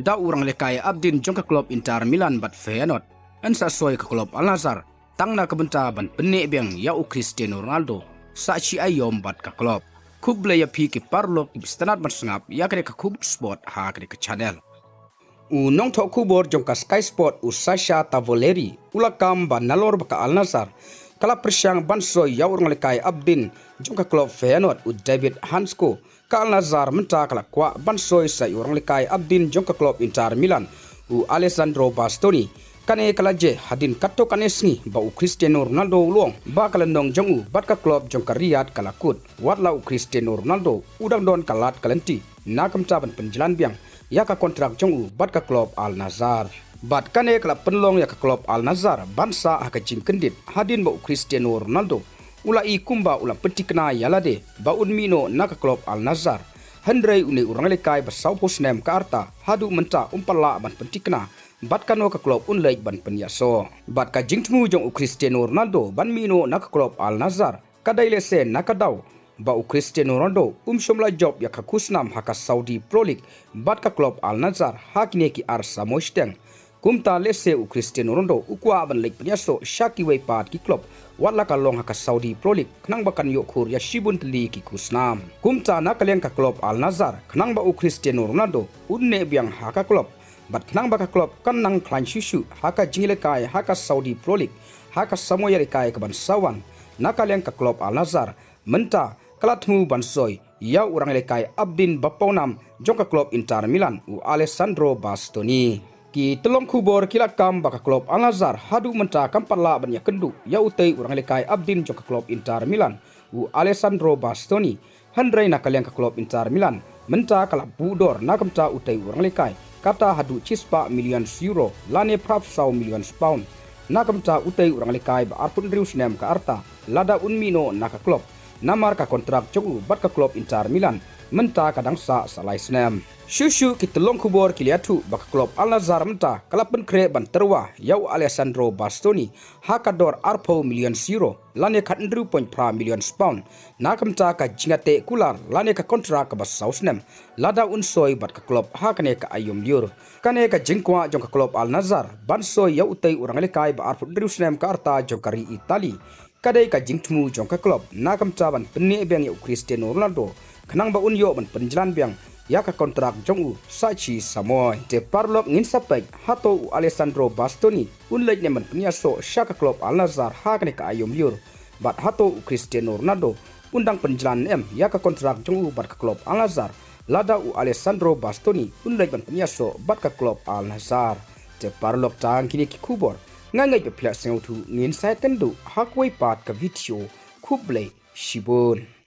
da urang lekai abdin jong ka klub Inter Milan bat Feyenoord an sa soy ka klub Al Nassr tangna ka benta ban penne beng ya u Cristiano Ronaldo sa chi ayom bat ka klub kuble ya pi ki parlo ki stanat ban sngap ya kre ka kub sport ha kre ka channel u nong tho kubor jong ka Sky Sport u Sasha Tavoleri ulakam ban nalor ba ka Al Nassr kala persyang ban soy ya urang lekai abdin jong ka klub Feyenoord u David Hansko ka Al Nassr menta kala kwa ban soy sa urang lekai abdin jong ka klub Inter Milan u Alessandro Bastoni kane kala je hadin katto kane sngi ba u Cristiano Ronaldo luong ba kala nong jong u bat ka klub jong ka Riyadh kala kut watla u Cristiano Ronaldo udang don kalat kalenti nakam taban penjalan biang ya ka kontrak jong u bat ka klub Al Nassr bat kane kala penlong ya ka klub Al Nassr bansa ha ka jing kendit hadin ba u Cristiano Ronaldo ula i kumba ula petikna yalade ba unmino na ka klub Al Nassr handrai uni urang lekai ba saupos nem ka arta hadu menta umpala ban petikna bat kano ka klub unlai ban penyaso bat ka jingtmu jong u Cristiano Ronaldo ban mino na ka klub Al Nassr kadai lese na ka daw ba u Cristiano Ronaldo shomla job ya ka kusnam haka Saudi Pro League bat ka klub Al Nassr hakine ki arsa moisteng kumta lese u Cristiano Ronaldo ukwa ban lek penyaso shaki wei pat ki klub watla ka long haka Saudi Pro League knang bakan yo khur ya shibun tli ki kusnam kumta na kaleng ka klub Al Nassr knang ba u Cristiano Ronaldo unne biang haka klub bat knang baka klub kan nang klan shushu haka jingile kai haka Saudi Pro League haka samoyari kai ka ban sawan na kaleng ka klub Al Nassr menta kalatmu ban soy ya urang lekai abdin bapaunam jong ka klub Inter Milan u Alessandro Bastoni ki telong kubor kilakam baka klub Al Nassr hadu menta kampala ban ya kendu ya utei urang lekai abdin jong ka klub Inter Milan u Alessandro Bastoni handrai na kaleng ka klub Inter Milan menta kala budor na kamta utei urang lekai kata hadu cispa million euro lane prap sau million pound na kamta utei urang lekai ba arpun rius nem ka arta lada unmino na ka klub namar ka kontrak jogu bat ka klub Inter Milan menta kadang sa salai snem shushu kitelong kubor kiliatu baka klub Al Nassr menta kalapen kre ban terwa yau Alessandro Bastoni hakador arpo million euro lane ka 3.5 million pound nakamta ka jingate kular lane ka kontrak ka basau snem lada unsoi bat ka klub hakane ka ayum liur kane ka jingkwa jong ka klub Al Nassr ban soi yau utei urang lekai ba arpo snem ka arta jokari Itali kadai ka jingtmu jong ka klub nakamta ban penne beng yau Cristiano Ronaldo kenang ba unyo ban penjalan biang ya ka kontrak jong u sachi samoy te parlok ngin sapek hato u Alessandro Bastoni unlek neman penyaso syaka klub Al Nassr hakne ka ayom liur bat hato u Cristiano Ronaldo undang penjalan ya ka kontrak jong u bat ka klub Al Nassr lada u Alessandro Bastoni unlek ban penyaso bat ka klub Al Nassr te parlok tang kini ki kubor ngangai pe pla sengutu ngin sai tendu hakwai pat ka video kuble shibun